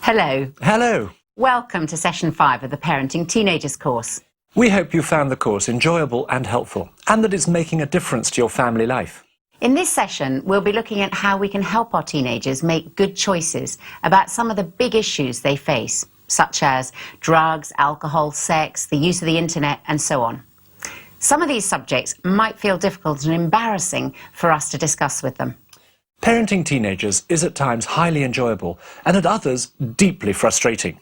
Hello. Hello. Welcome to Session 5 of the Parenting Teenagers course. We hope you found the course enjoyable and helpful, and that it's making a difference to your family life. In this session, we'll be looking at how we can help our teenagers make good choices about some of the big issues they face, such as drugs, alcohol, sex, the use of the internet, and so on. Some of these subjects might feel difficult and embarrassing for us to discuss with them. Parenting teenagers is at times highly enjoyable, and at others deeply frustrating.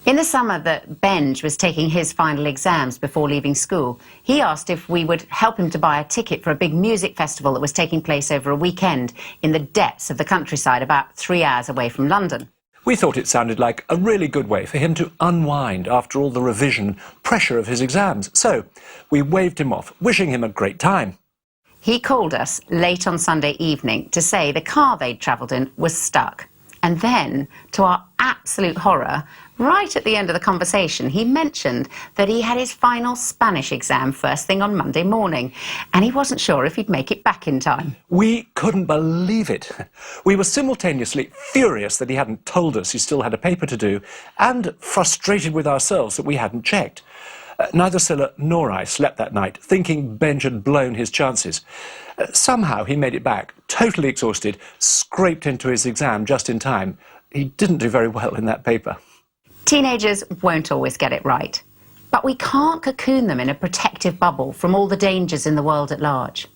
In the summer that Benj was taking his final exams before leaving school, he asked if we would help him to buy a ticket for a big music festival that was taking place over a weekend in the depths of the countryside, about 3 hours away from London. We thought it sounded like a really good way for him to unwind after all the revision pressure of his exams, so we waved him off, wishing him a great time. He called us late on Sunday evening to say the car they'd travelled in was stuck. And then, to our absolute horror, right at the end of the conversation, he mentioned that he had his final Spanish exam first thing on Monday morning, and he wasn't sure if he'd make it back in time. We couldn't believe it. We were simultaneously furious that he hadn't told us he still had a paper to do, and frustrated with ourselves that we hadn't checked. Neither Scylla nor I slept that night, thinking Benj had blown his chances. Somehow he made it back, totally exhausted, scraped into his exam just in time. He didn't do very well in that paper. Teenagers won't always get it right, but we can't cocoon them in a protective bubble from all the dangers in the world at large.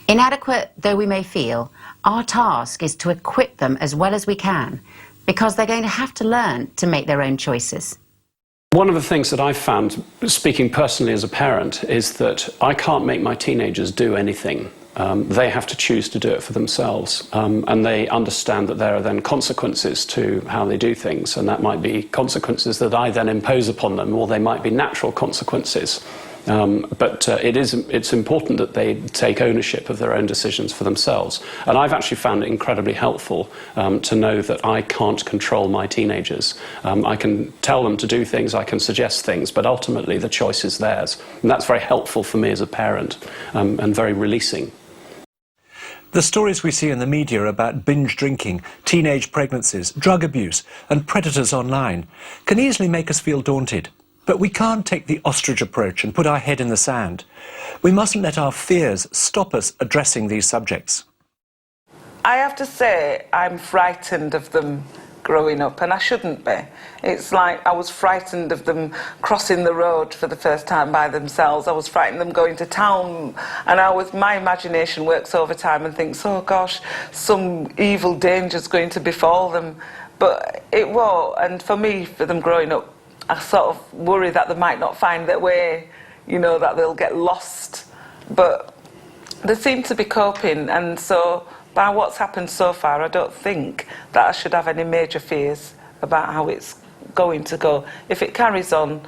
Inadequate though we may feel, our task is to equip them as well as we can, because they're going to have to learn to make their own choices. One of the things that I've found, speaking personally as a parent, is that I can't make my teenagers do anything. They have to choose to do it for themselves, and they understand that there are then consequences to how they do things, and that might be consequences that I then impose upon them, or they might be natural consequences. But it's important that they take ownership of their own decisions for themselves. And I've actually found it incredibly helpful to know that I can't control my teenagers. I can tell them to do things, I can suggest things, but ultimately the choice is theirs. And that's very helpful for me as a parent, and very releasing. The stories we see in the media about binge drinking, teenage pregnancies, drug abuse, and predators online can easily make us feel daunted. But we can't take the ostrich approach and put our head in the sand. We mustn't let our fears stop us addressing these subjects. I have to say I'm frightened of them growing up, and I shouldn't be. It's like I was frightened of them crossing the road for the first time by themselves. I was frightened of them going to town, and my imagination works overtime and thinks, oh gosh, some evil danger's going to befall them. But it won't, and for me, for them growing up, I sort of worry that they might not find their way, you know, that they'll get lost. But they seem to be coping, and so by what's happened so far, I don't think that I should have any major fears about how it's going to go. If it carries on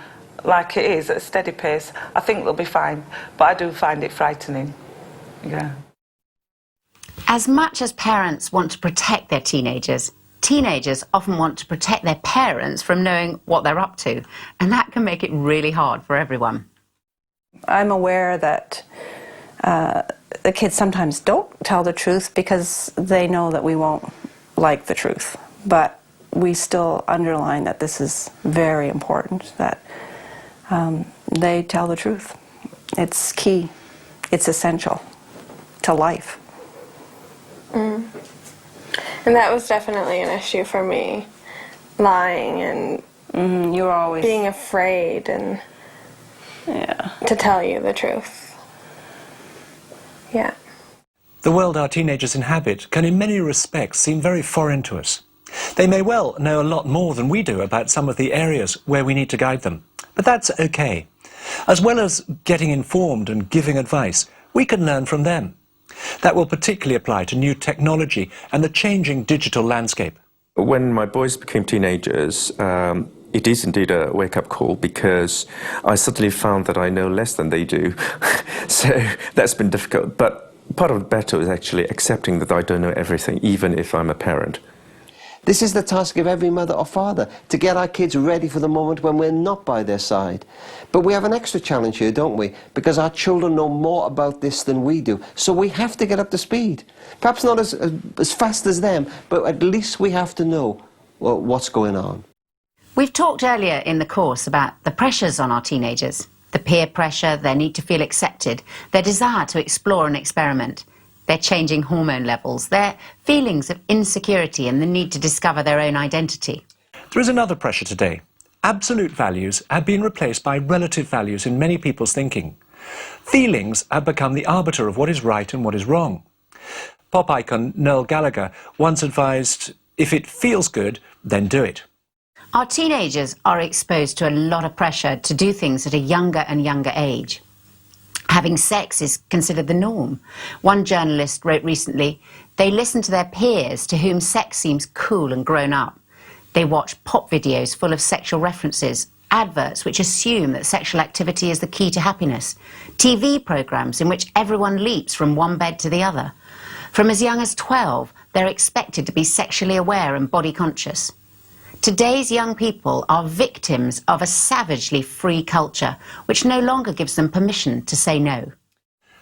like it is, at a steady pace, I think they'll be fine. But I do find it frightening, yeah. As much as parents want to protect their teenagers, teenagers often want to protect their parents from knowing what they're up to, and that can make it really hard for everyone. I'm aware that the kids sometimes don't tell the truth because they know that we won't like the truth, but we still underline that this is very important, that they tell the truth. It's key. It's essential to life. Mm. And that was definitely an issue for me, lying and you were always being afraid and to tell you the truth. Yeah. The world our teenagers inhabit can in many respects seem very foreign to us. They may well know a lot more than we do about some of the areas where we need to guide them, but that's okay. As well as getting informed and giving advice, we can learn from them. That will particularly apply to new technology and the changing digital landscape. When my boys became teenagers, it is indeed a wake-up call, because I suddenly found that I know less than they do. So that's been difficult. But part of the battle is actually accepting that I don't know everything, even if I'm a parent. This is the task of every mother or father, to get our kids ready for the moment when we're not by their side. But we have an extra challenge here, don't we? Because our children know more about this than we do. So we have to get up to speed. Perhaps not as fast as them, but at least we have to know well, what's going on. We've talked earlier in the course about the pressures on our teenagers, the peer pressure, their need to feel accepted, their desire to explore and experiment, their changing hormone levels, their feelings of insecurity and the need to discover their own identity. There is another pressure today. Absolute values have been replaced by relative values in many people's thinking. Feelings have become the arbiter of what is right and what is wrong. Pop icon Noel Gallagher once advised, if it feels good, then do it. Our teenagers are exposed to a lot of pressure to do things at a younger and younger age. Having sex is considered the norm. One journalist wrote recently, they listen to their peers to whom sex seems cool and grown up. They watch pop videos full of sexual references, adverts which assume that sexual activity is the key to happiness, TV programmes in which everyone leaps from one bed to the other. From as young as 12, they're expected to be sexually aware and body conscious. Today's young people are victims of a savagely free culture, which no longer gives them permission to say no.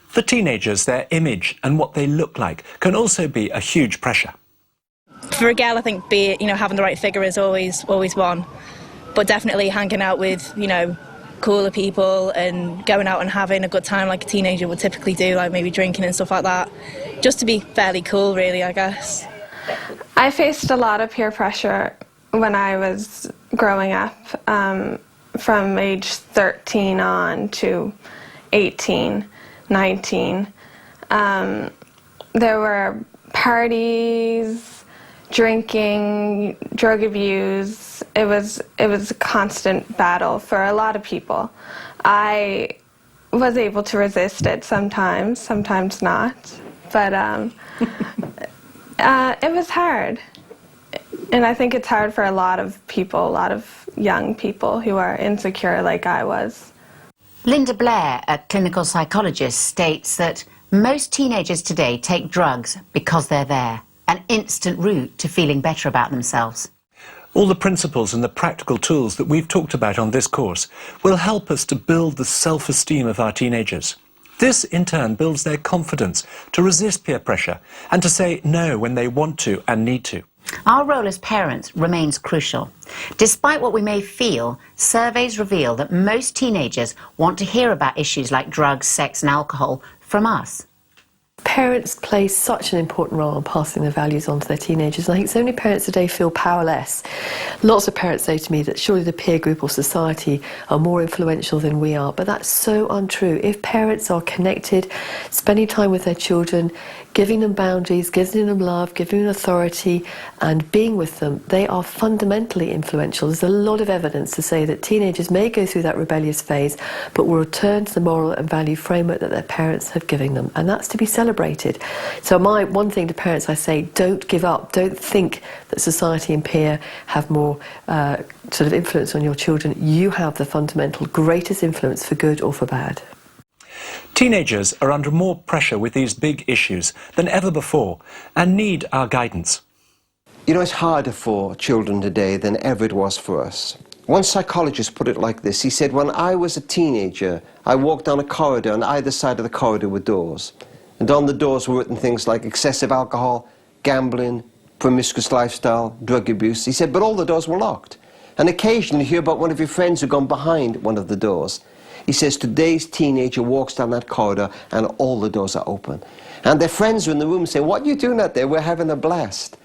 For teenagers, their image and what they look like can also be a huge pressure. For a girl, I think having the right figure is always one, but definitely hanging out with, cooler people and going out and having a good time like a teenager would typically do, like maybe drinking and stuff like that, just to be fairly cool, really, I guess. I faced a lot of peer pressure when I was growing up, from age 13 on to 18, 19. There were parties, drinking, drug abuse. It was a constant battle for a lot of people. I was able to resist it sometimes not, but it was hard. And I think it's hard for a lot of people, a lot of young people who are insecure like I was. Linda Blair, a clinical psychologist, states that most teenagers today take drugs because they're there, an instant route to feeling better about themselves. All the principles and the practical tools that we've talked about on this course will help us to build the self-esteem of our teenagers. This, in turn, builds their confidence to resist peer pressure and to say no when they want to and need to. Our role as parents remains crucial. Despite what we may feel, surveys reveal that most teenagers want to hear about issues like drugs, sex and alcohol from us. Parents play such an important role in passing their values on to their teenagers. I think so many parents today feel powerless. Lots of parents say to me that surely the peer group or society are more influential than we are, but that's so untrue. If parents are connected, spending time with their children, giving them boundaries, giving them love, giving them authority, and being with them, they are fundamentally influential. There's a lot of evidence to say that teenagers may go through that rebellious phase, but will return to the moral and value framework that their parents have given them, and that's to be celebrated. So one thing to parents I say, don't give up. Don't think that society and peer have more sort of influence on your children. You have the fundamental greatest influence for good or for bad. Teenagers are under more pressure with these big issues than ever before and need our guidance. You know, it's harder for children today than ever it was for us. One psychologist put it like this. He said, when I was a teenager, I walked down a corridor, and either side of the corridor were doors. And on the doors were written things like excessive alcohol, gambling, promiscuous lifestyle, drug abuse. He said, but all the doors were locked. And occasionally you hear about one of your friends who'd gone behind one of the doors. He says, today's teenager walks down that corridor and all the doors are open. And their friends are in the room saying, what are you doing out there? We're having a blast.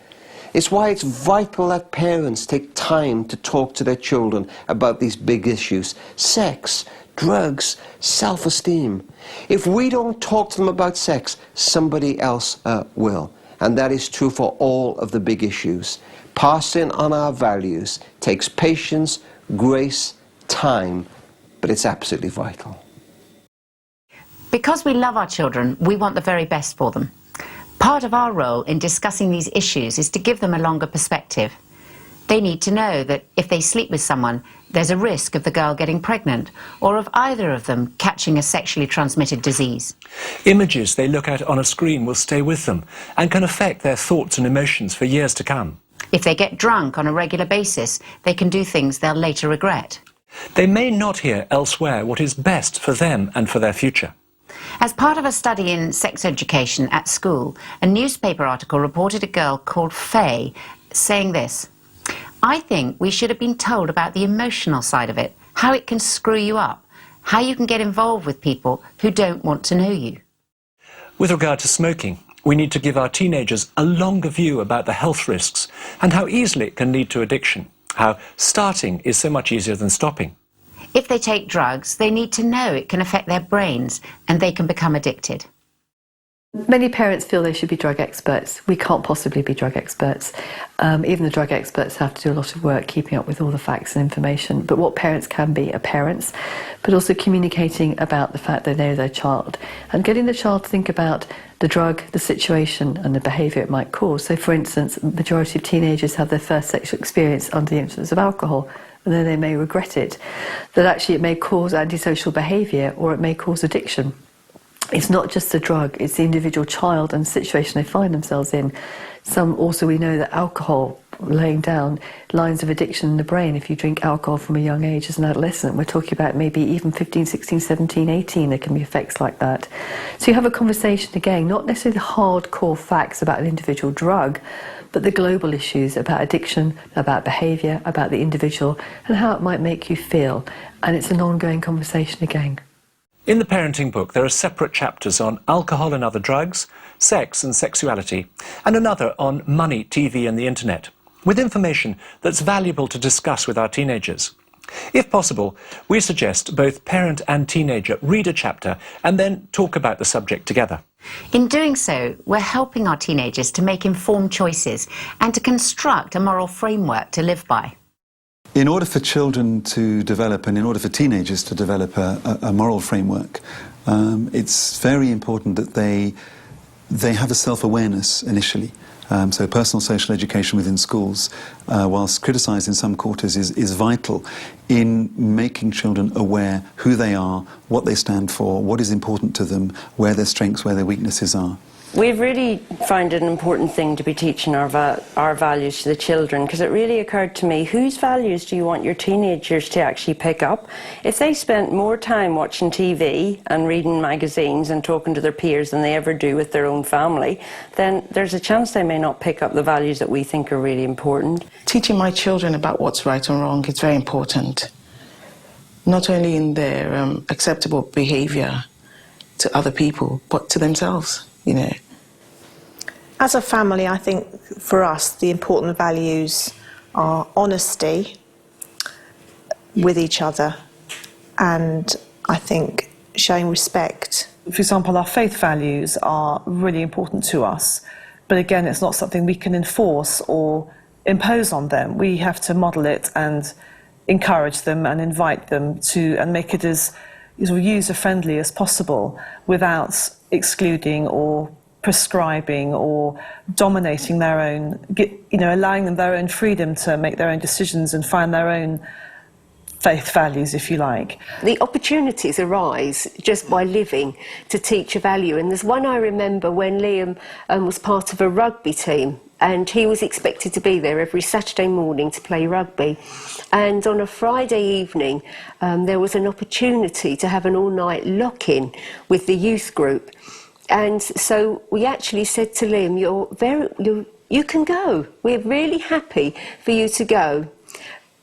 It's why it's vital that parents take time to talk to their children about these big issues. Sex, drugs, self-esteem. If we don't talk to them about sex, somebody else will. And that is true for all of the big issues. Passing on our values takes patience, grace, time, but it's absolutely vital. Because we love our children, we want the very best for them. Part of our role in discussing these issues is to give them a longer perspective. They need to know that if they sleep with someone, there's a risk of the girl getting pregnant or of either of them catching a sexually transmitted disease. Images they look at on a screen will stay with them and can affect their thoughts and emotions for years to come. If they get drunk on a regular basis, they can do things they'll later regret. They may not hear elsewhere what is best for them and for their future. As part of a study in sex education at school, a newspaper article reported a girl called Faye saying this: I think we should have been told about the emotional side of it, how it can screw you up, how you can get involved with people who don't want to know you. With regard to smoking, we need to give our teenagers a longer view about the health risks and how easily it can lead to addiction, how starting is so much easier than stopping. If they take drugs, they need to know it can affect their brains and they can become addicted. Many parents feel they should be drug experts. We can't possibly be drug experts. Even the drug experts have to do a lot of work keeping up with all the facts and information. But what parents can be are parents, but also communicating about the fact they know their child and getting the child to think about the drug, the situation and the behaviour it might cause. So for instance, the majority of teenagers have their first sexual experience under the influence of alcohol, and then they may regret it. That actually it may cause antisocial behaviour or it may cause addiction. It's not just the drug, it's the individual child and the situation they find themselves in. We know that alcohol, laying down lines of addiction in the brain if you drink alcohol from a young age as an adolescent. We're talking about maybe even 15, 16, 17, 18, there can be effects like that. So you have a conversation again, not necessarily the hardcore facts about an individual drug, but the global issues about addiction, about behaviour, about the individual and how it might make you feel. And it's an ongoing conversation again. In the parenting book, there are separate chapters on alcohol and other drugs, sex and sexuality, and another on money, TV and the internet, with information that's valuable to discuss with our teenagers. If possible, we suggest both parent and teenager read a chapter and then talk about the subject together. In doing so, we're helping our teenagers to make informed choices and to construct a moral framework to live by. In order for children to develop and in order for teenagers to develop a moral framework, it's very important that they have a self-awareness initially. So personal social education within schools, whilst criticised in some quarters, is vital in making children aware who they are, what they stand for, what is important to them, where their strengths, where their weaknesses are. We've really found it an important thing to be teaching our values to the children, because it really occurred to me, whose values do you want your teenagers to actually pick up? If they spent more time watching TV and reading magazines and talking to their peers than they ever do with their own family, then there's a chance they may not pick up the values that we think are really important. Teaching my children about what's right and wrong is very important, not only in their acceptable behaviour to other people, but to themselves. You know. As a family, I think for us the important values are honesty with each other and I think showing respect. For example, our faith values are really important to us, but again it's not something we can enforce or impose on them. We have to model it and encourage them and invite them to and make it as user-friendly as possible without excluding or prescribing or dominating their own, allowing them their own freedom to make their own decisions and find their own faith values, if you like. The opportunities arise just by living to teach a value. And there's one I remember when Liam was part of a rugby team, and he was expected to be there every Saturday morning to play rugby. And on a Friday evening, there was an opportunity to have an all-night lock-in with the youth group. And so we actually said to Liam, you can go. We're really happy for you to go.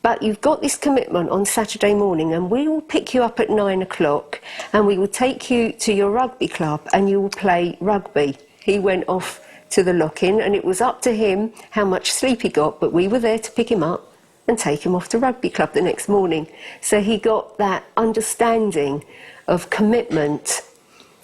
But you've got this commitment on Saturday morning and we will pick you up at 9 o'clock and we will take you to your rugby club and you will play rugby. He went off to the lock-in and it was up to him how much sleep he got, but we were there to pick him up and take him off to rugby club the next morning. So he got that understanding of commitment.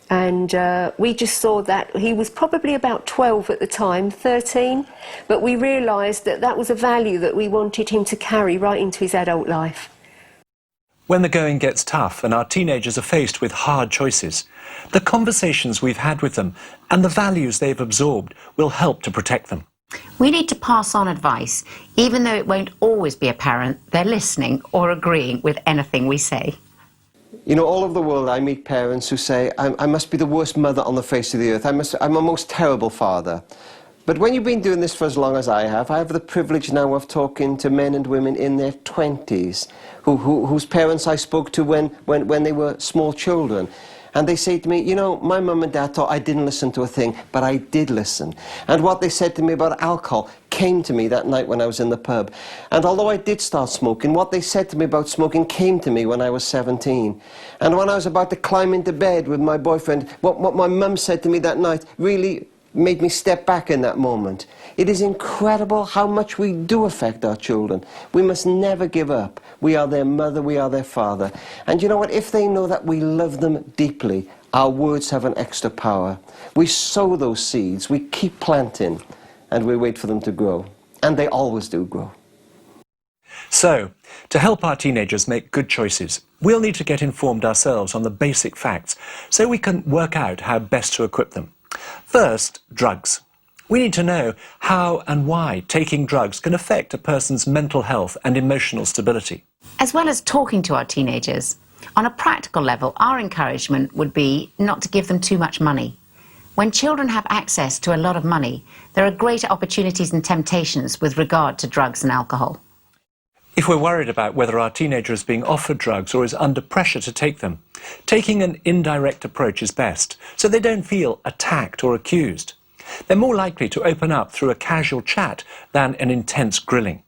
And we just saw that he was probably about 12 at the time, 13, but we realised that that was a value that we wanted him to carry right into his adult life. When the going gets tough and our teenagers are faced with hard choices, the conversations we've had with them and the values they've absorbed will help to protect them. We need to pass on advice, even though it won't always be apparent they're listening or agreeing with anything we say. You know, all over the world I meet parents who say, I must be the worst mother on the face of the earth. I'm a most terrible father. But when you've been doing this for as long as I have the privilege now of talking to men and women in their 20s, whose parents I spoke to when they were small children. And they say to me, you know, my mum and dad thought I didn't listen to a thing, but I did listen. And what they said to me about alcohol came to me that night when I was in the pub. And although I did start smoking, what they said to me about smoking came to me when I was 17. And when I was about to climb into bed with my boyfriend, what my mum said to me that night really made me step back in that moment. It is incredible how much we do affect our children. We must never give up. We are their mother, we are their father. And you know what? If they know that we love them deeply, our words have an extra power. We sow those seeds, we keep planting, and we wait for them to grow. And they always do grow. So, to help our teenagers make good choices, we'll need to get informed ourselves on the basic facts so we can work out how best to equip them. First, drugs. We need to know how and why taking drugs can affect a person's mental health and emotional stability. As well as talking to our teenagers, on a practical level, our encouragement would be not to give them too much money. When children have access to a lot of money, there are greater opportunities and temptations with regard to drugs and alcohol. If we're worried about whether our teenager is being offered drugs or is under pressure to take them, taking an indirect approach is best, so they don't feel attacked or accused. They're more likely to open up through a casual chat than an intense grilling.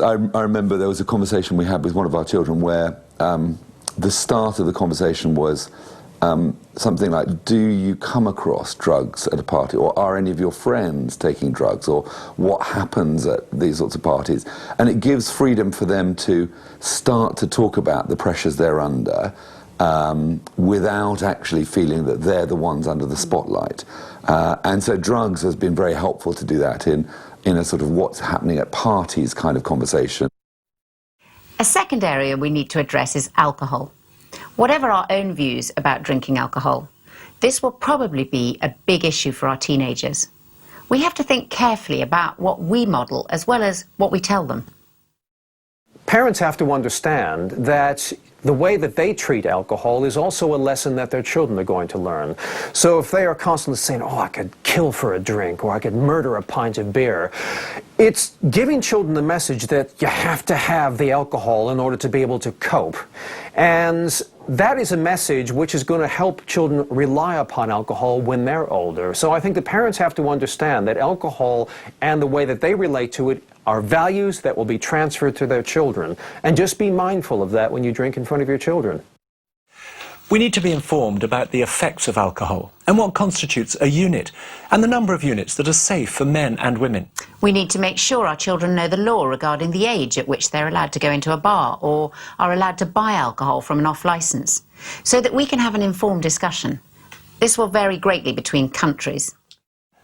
I remember there was a conversation we had with one of our children where the start of the conversation was something like, do you come across drugs at a party, or are any of your friends taking drugs, or what happens at these sorts of parties? And it gives freedom for them to start to talk about the pressures they're under without actually feeling that they're the ones under the spotlight. And so drugs has been very helpful to do that in a sort of what's happening at parties kind of conversation. A second area we need to address is alcohol. Whatever our own views about drinking alcohol, this will probably be a big issue for our teenagers. We have to think carefully about what we model as well as what we tell them. Parents have to understand that the way that they treat alcohol is also a lesson that their children are going to learn. So if they are constantly saying, oh, I could kill for a drink, or I could murder a pint of beer, it's giving children the message that you have to have the alcohol in order to be able to cope. And that is a message which is going to help children rely upon alcohol when they're older. So I think the parents have to understand that alcohol and the way that they relate to it are values that will be transferred to their children. And just be mindful of that when you drink in front of your children. We need to be informed about the effects of alcohol and what constitutes a unit, and the number of units that are safe for men and women. We need to make sure our children know the law regarding the age at which they're allowed to go into a bar or are allowed to buy alcohol from an off-licence, so that we can have an informed discussion. This will vary greatly between countries.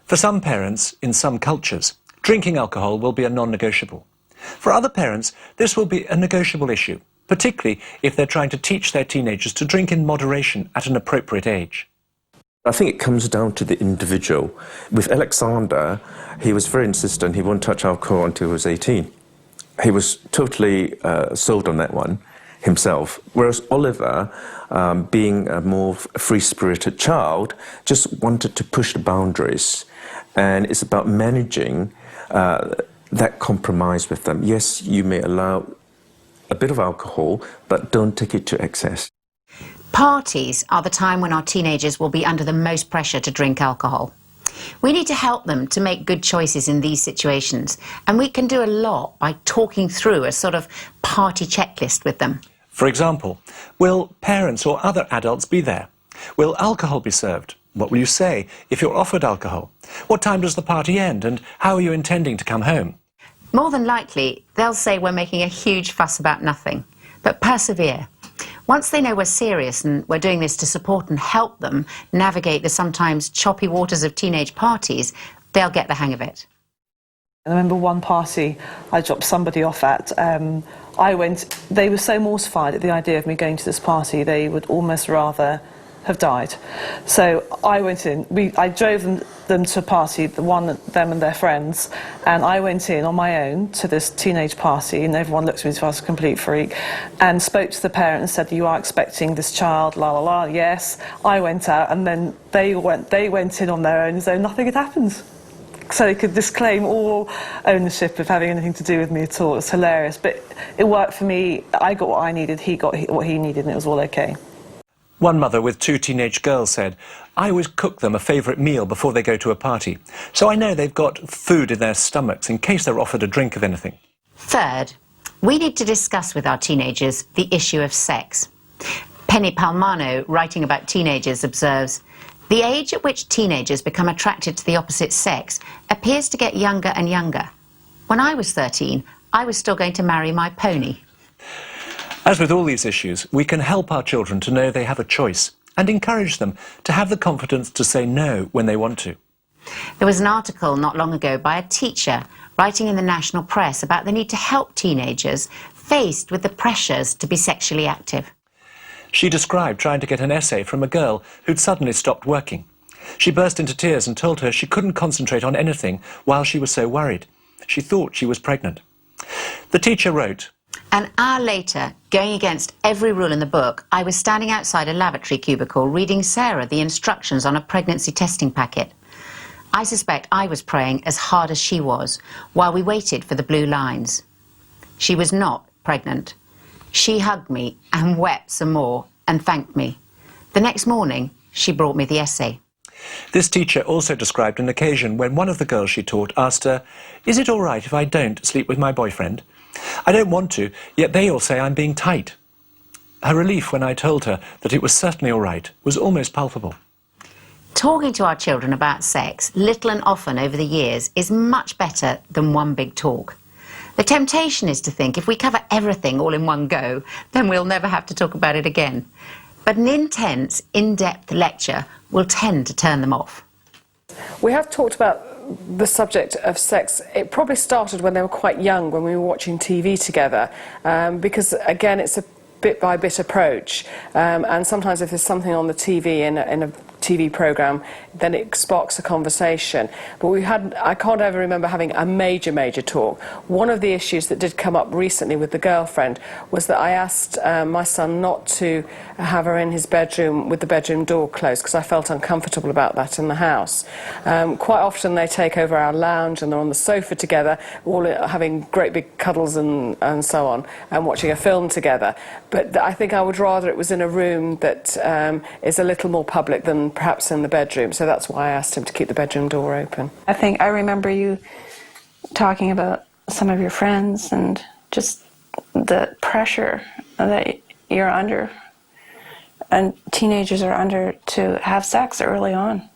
For some parents, in some cultures, drinking alcohol will be a non-negotiable. For other parents, this will be a negotiable issue, particularly if they're trying to teach their teenagers to drink in moderation at an appropriate age. I think it comes down to the individual. With Alexander, he was very insistent he wouldn't touch alcohol until he was 18. He was totally sold on that one himself, whereas Oliver, being a more free-spirited child, just wanted to push the boundaries. And it's about managing that compromise with them. Yes, you may allow a bit of alcohol, but don't take it to excess. Parties are the time when our teenagers will be under the most pressure to drink alcohol. We need to help them to make good choices in these situations, and we can do a lot by talking through a sort of party checklist with them. For example, will parents or other adults be there? Will alcohol be served? What will you say if you're offered alcohol? What time does the party end, and how are you intending to come home? More than likely, they'll say we're making a huge fuss about nothing, but persevere. Once they know we're serious and we're doing this to support and help them navigate the sometimes choppy waters of teenage parties, they'll get the hang of it. I remember one party I dropped somebody off at. They were so mortified at the idea of me going to this party, they would almost rather have died. So I went in, I drove them to a party, them and their friends, and I went in on my own to this teenage party, and everyone looked at me as if I was a complete freak, and spoke to the parent and said, you are expecting this child, la la la, yes. I went out, and then they went in on their own as though nothing had happened. So they could disclaim all ownership of having anything to do with me at all. It's hilarious, but it worked for me. I got what I needed, he got what he needed, and it was all okay. One mother with 2 teenage girls said, "I always cook them a favourite meal before they go to a party, so I know they've got food in their stomachs in case they're offered a drink of anything." Third, we need to discuss with our teenagers the issue of sex. Penny Palmano, writing about teenagers, observes, "The age at which teenagers become attracted to the opposite sex appears to get younger and younger. When I was 13, I was still going to marry my pony." As with all these issues, we can help our children to know they have a choice and encourage them to have the confidence to say no when they want to. There was an article not long ago by a teacher writing in the national press about the need to help teenagers faced with the pressures to be sexually active. She described trying to get an essay from a girl who'd suddenly stopped working. She burst into tears and told her she couldn't concentrate on anything while she was so worried. She thought she was pregnant. The teacher wrote, "An hour later, going against every rule in the book, I was standing outside a lavatory cubicle reading Sarah the instructions on a pregnancy testing packet. I suspect I was praying as hard as she was while we waited for the blue lines. She was not pregnant. She hugged me and wept some more and thanked me. The next morning, she brought me the essay." This teacher also described an occasion when one of the girls she taught asked her, "Is it all right if I don't sleep with my boyfriend? I don't want to, yet they all say I'm being tight." Her relief when I told her that it was certainly all right was almost palpable. Talking to our children about sex, little and often over the years, is much better than one big talk. The temptation is to think if we cover everything all in one go, then we'll never have to talk about it again. But an intense, in-depth lecture will tend to turn them off. We have talked about the subject of sex. It probably started when they were quite young, when we were watching TV together, because again it's a bit-by-bit approach, and sometimes if there's something on the TV in a TV program, then it sparks a conversation. But I can't ever remember having a major talk. One of the issues that did come up recently with the girlfriend was that I asked my son not to have her in his bedroom with the bedroom door closed because I felt uncomfortable about that in the house. Quite often they take over our lounge and they're on the sofa together, all having great big cuddles and so on, and watching a film together. But I think I would rather it was in a room that is a little more public than perhaps in the bedroom, so that's why I asked him to keep the bedroom door open. I remember you talking about some of your friends and just the pressure that you're under and teenagers are under to have sex early on,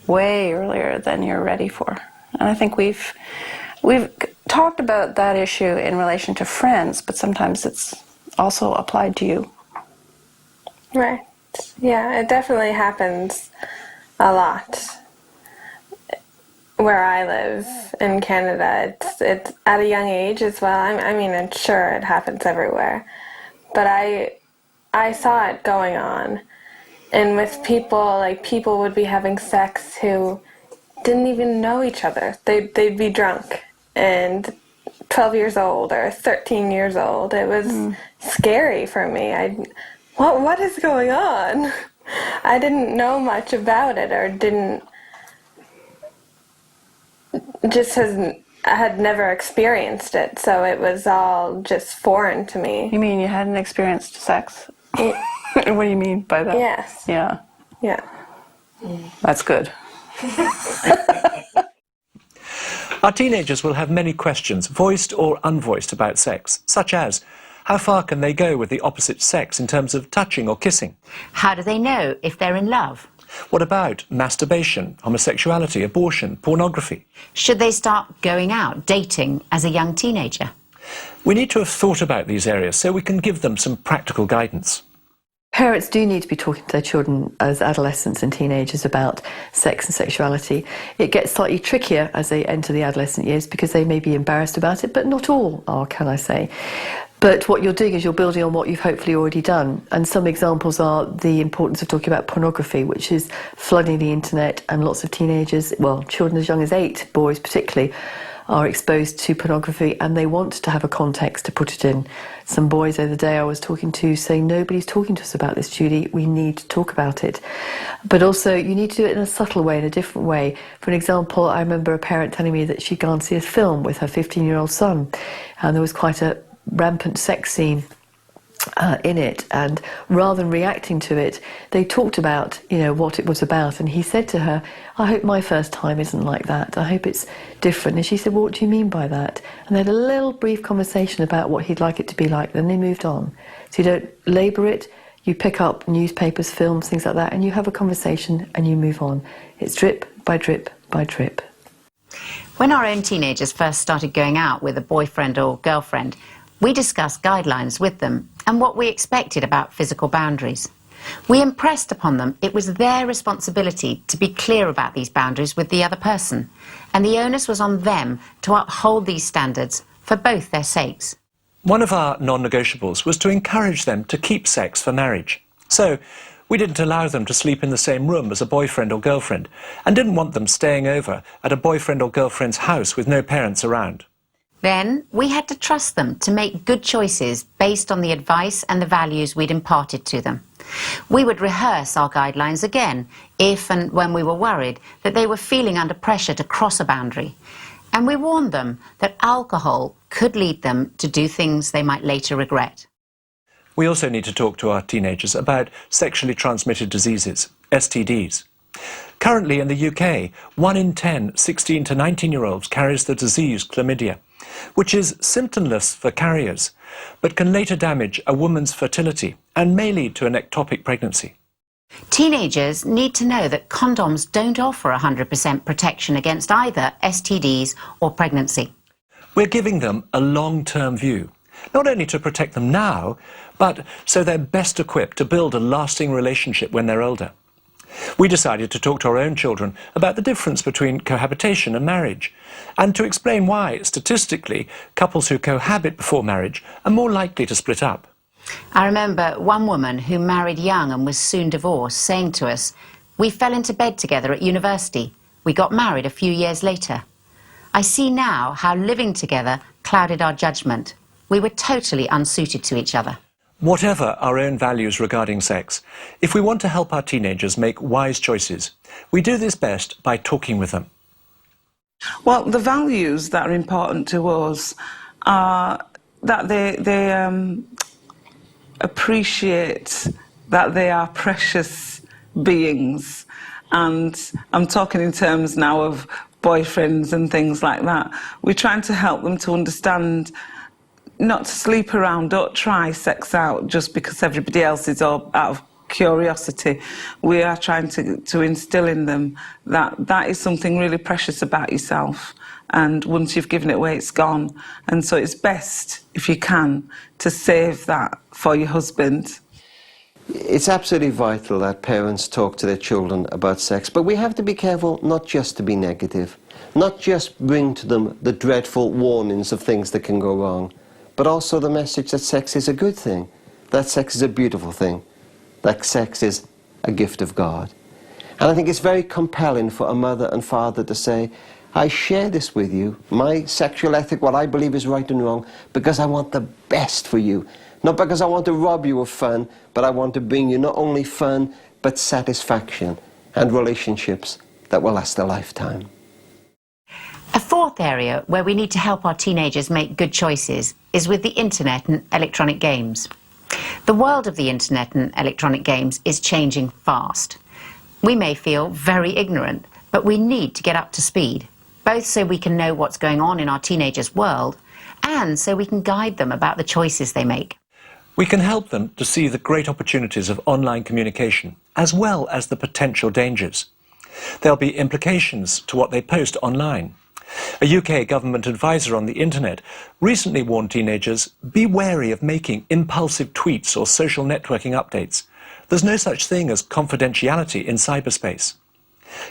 way earlier than you're ready for. And I think we've talked about that issue in relation to friends, but sometimes it's also applied to you. Right. Yeah, it definitely happens a lot. Where I live in Canada, it's at a young age as well. I mean, I'm sure it happens everywhere. But I saw it going on. And with people would be having sex who didn't even know each other. They'd be drunk and 12 years old or 13 years old. It was scary for me. What is going on? I didn't know much about it, or I had never experienced it, so it was all just foreign to me. You mean you hadn't experienced sex? What do you mean by that? Yes. Yeah. Yeah. That's good. Our teenagers will have many questions, voiced or unvoiced, about sex, such as, how far can they go with the opposite sex in terms of touching or kissing? How do they know if they're in love? What about masturbation, homosexuality, abortion, pornography? Should they start going out, dating as a young teenager? We need to have thought about these areas so we can give them some practical guidance. Parents do need to be talking to their children as adolescents and teenagers about sex and sexuality. It gets slightly trickier as they enter the adolescent years because they may be embarrassed about it, but not all are, can I say. But what you're doing is you're building on what you've hopefully already done. And some examples are the importance of talking about pornography, which is flooding the internet, and lots of teenagers, well, children as young as 8, boys particularly, are exposed to pornography and they want to have a context to put it in. Some boys the other day I was talking to saying, nobody's talking to us about this, Judy, we need to talk about it. But also you need to do it in a subtle way, in a different way. For an example, I remember a parent telling me that she'd gone to see a film with her 15-year-old son and there was quite a rampant sex scene. in it, and rather than reacting to it, they talked about, you know, what it was about. And he said to her, I hope my first time isn't like that. I hope it's different. And she said, well, what do you mean by that? And they had a little brief conversation about what he'd like it to be like. Then they moved on. So you don't labour it, you pick up newspapers, films, things like that, and you have a conversation and you move on. It's drip by drip by drip. When our own teenagers first started going out with a boyfriend or girlfriend, we discussed guidelines with them and what we expected about physical boundaries. We impressed upon them it was their responsibility to be clear about these boundaries with the other person, and the onus was on them to uphold these standards for both their sakes. One of our non-negotiables was to encourage them to keep sex for marriage. So we didn't allow them to sleep in the same room as a boyfriend or girlfriend, and didn't want them staying over at a boyfriend or girlfriend's house with no parents around. Then we had to trust them to make good choices based on the advice and the values we'd imparted to them. We would rehearse our guidelines again if and when we were worried that they were feeling under pressure to cross a boundary. And we warned them that alcohol could lead them to do things they might later regret. We also need to talk to our teenagers about sexually transmitted diseases, STDs. Currently in the UK, 1 in 10 16 to 19-year-olds carries the disease chlamydia, which is symptomless for carriers, but can later damage a woman's fertility and may lead to an ectopic pregnancy. Teenagers need to know that condoms don't offer 100% protection against either STDs or pregnancy. We're giving them a long-term view, not only to protect them now, but so they're best equipped to build a lasting relationship when they're older. We decided to talk to our own children about the difference between cohabitation and marriage, and to explain why, statistically, couples who cohabit before marriage are more likely to split up. I remember one woman who married young and was soon divorced saying to us, "We fell into bed together at university. We got married a few years later. I see now how living together clouded our judgment. We were totally unsuited to each other." Whatever our own values regarding sex, if we want to help our teenagers make wise choices, we do this best by talking with them. Well, the values that are important to us are that they appreciate that they are precious beings. And I'm talking in terms now of boyfriends and things like that. We're trying to help them to understand not to sleep around, don't try sex out just because everybody else is, all out of curiosity. We are trying to instill in them that that is something really precious about yourself, and once you've given it away, it's gone. And so it's best, if you can, to save that for your husband. It's absolutely vital that parents talk to their children about sex, but we have to be careful not just to be negative, not just bring to them the dreadful warnings of things that can go wrong, but also the message that sex is a good thing, that sex is a beautiful thing, that sex is a gift of God. And I think it's very compelling for a mother and father to say, I share this with you, my sexual ethic, what I believe is right and wrong, because I want the best for you. Not because I want to rob you of fun, but I want to bring you not only fun, but satisfaction and relationships that will last a lifetime. A fourth area where we need to help our teenagers make good choices is with the internet and electronic games. The world of the internet and electronic games is changing fast. We may feel very ignorant, but we need to get up to speed, both so we can know what's going on in our teenagers' world and so we can guide them about the choices they make. We can help them to see the great opportunities of online communication, as well as the potential dangers. There'll be implications to what they post online. A UK government advisor on the internet recently warned teenagers, be wary of making impulsive tweets or social networking updates. There's no such thing as confidentiality in cyberspace.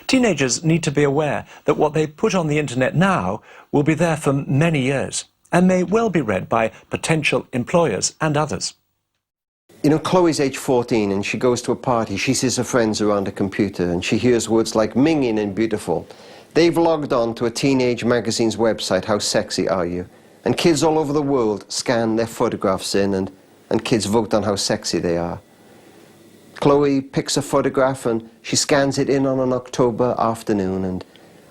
Teenagers need to be aware that what they put on the internet now will be there for many years and may well be read by potential employers and others. You know, Chloe's age 14 and she goes to a party. She sees her friends around a computer and she hears words like minging and beautiful. They've logged on to a teenage magazine's website, How Sexy Are You? And kids all over the world scan their photographs in and kids vote on how sexy they are. Chloe picks a photograph and she scans it in on an October afternoon, and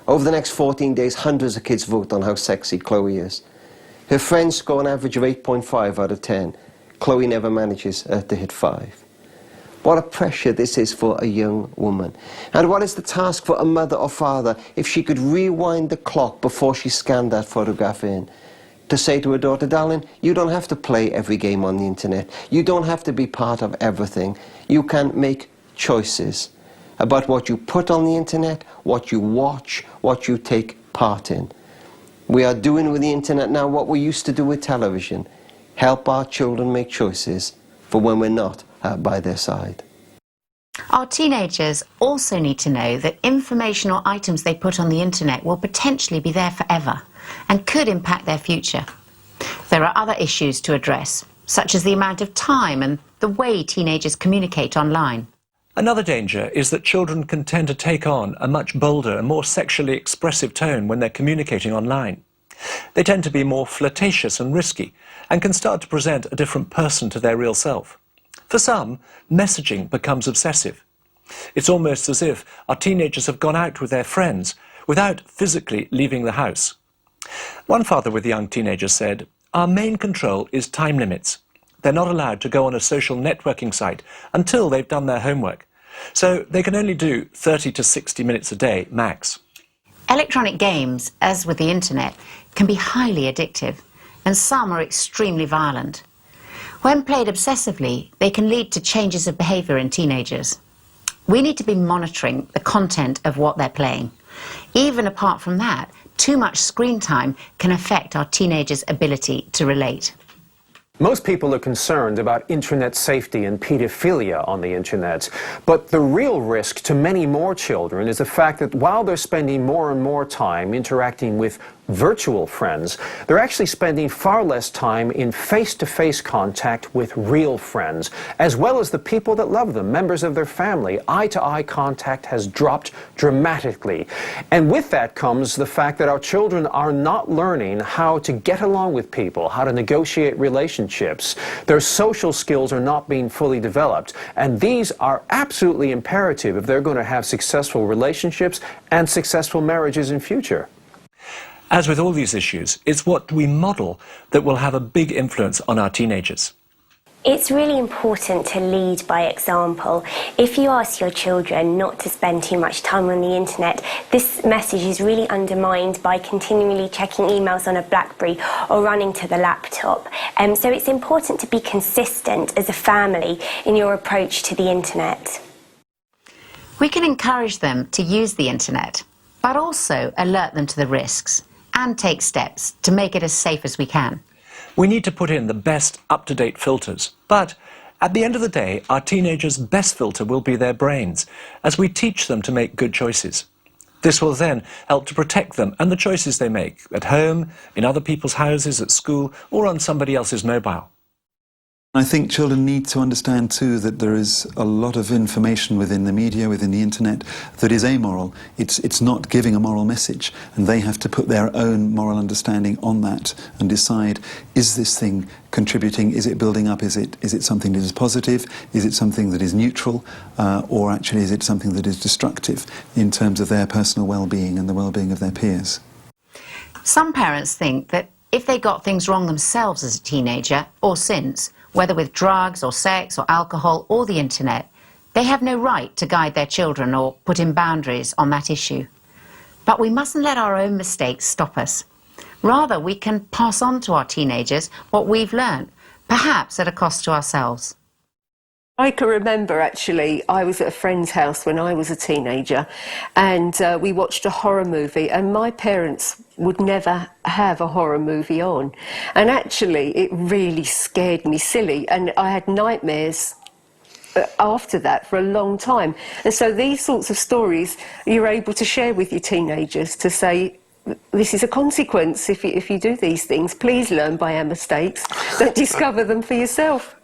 over the next 14 days hundreds of kids vote on how sexy Chloe is. Her friends score an average of 8.5 out of 10. Chloe never manages to hit 5. What a pressure this is for a young woman. And what is the task for a mother or father if she could rewind the clock before she scanned that photograph in? To say to her daughter, darling, you don't have to play every game on the internet. You don't have to be part of everything. You can make choices about what you put on the internet, what you watch, what you take part in. We are doing with the internet now what we used to do with television. Help our children make choices for when we're not by their side. Our teenagers also need to know that information or items they put on the internet will potentially be there forever and could impact their future. There are other issues to address, such as the amount of time and the way teenagers communicate online. Another danger is that children can tend to take on a much bolder and more sexually expressive tone when they're communicating online. They tend to be more flirtatious and risky and can start to present a different person to their real self. For some, messaging becomes obsessive. It's almost as if our teenagers have gone out with their friends without physically leaving the house. One father with young teenagers said, "Our main control is time limits. They're not allowed to go on a social networking site until they've done their homework. So they can only do 30 to 60 minutes a day, max." Electronic games, as with the internet, can be highly addictive, and some are extremely violent. When played obsessively, they can lead to changes of behaviour in teenagers. We need to be monitoring the content of what they're playing. Even apart from that, too much screen time can affect our teenagers' ability to relate. Most people are concerned about internet safety and pedophilia on the internet, but the real risk to many more children is the fact that while they're spending more and more time interacting with virtual friends, they're actually spending far less time in face-to-face contact with real friends, as well as the people that love them, members of their family. Eye-to-eye contact has dropped dramatically. And with that comes the fact that our children are not learning how to get along with people, how to negotiate relationships. Their social skills are not being fully developed, and these are absolutely imperative if they're going to have successful relationships and successful marriages in future. As with all these issues, it's what we model that will have a big influence on our teenagers. It's really important to lead by example. If you ask your children not to spend too much time on the internet, this message is really undermined by continually checking emails on a BlackBerry or running to the laptop. So it's important to be consistent as a family in your approach to the internet. We can encourage them to use the internet, but also alert them to the risks and take steps to make it as safe as we can. We need to put in the best up-to-date filters, but at the end of the day, our teenagers' best filter will be their brains, as we teach them to make good choices. This will then help to protect them and the choices they make at home, in other people's houses, at school, or on somebody else's mobile. I think children need to understand too that there is a lot of information within the media, within the internet, that is amoral. It's not giving a moral message, and they have to put their own moral understanding on that and decide, is this thing contributing, is it building up, is it something that is positive, is it something that is neutral, or actually is it something that is destructive in terms of their personal well-being and the well-being of their peers. Some parents think that if they got things wrong themselves as a teenager, or since, whether with drugs or sex or alcohol or the internet, they have no right to guide their children or put in boundaries on that issue. But we mustn't let our own mistakes stop us. Rather, we can pass on to our teenagers what we've learned, perhaps at a cost to ourselves. I can remember, actually, I was at a friend's house when I was a teenager, and we watched a horror movie, and my parents would never have a horror movie on. And actually, it really scared me silly, and I had nightmares after that for a long time. And so these sorts of stories you're able to share with your teenagers to say, this is a consequence if you do these things. Please learn by our mistakes. Don't discover them for yourself.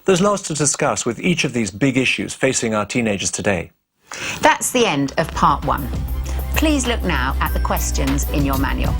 There's lots to discuss with each of these big issues facing our teenagers today. That's the end of part 1. Please look now at the questions in your manual.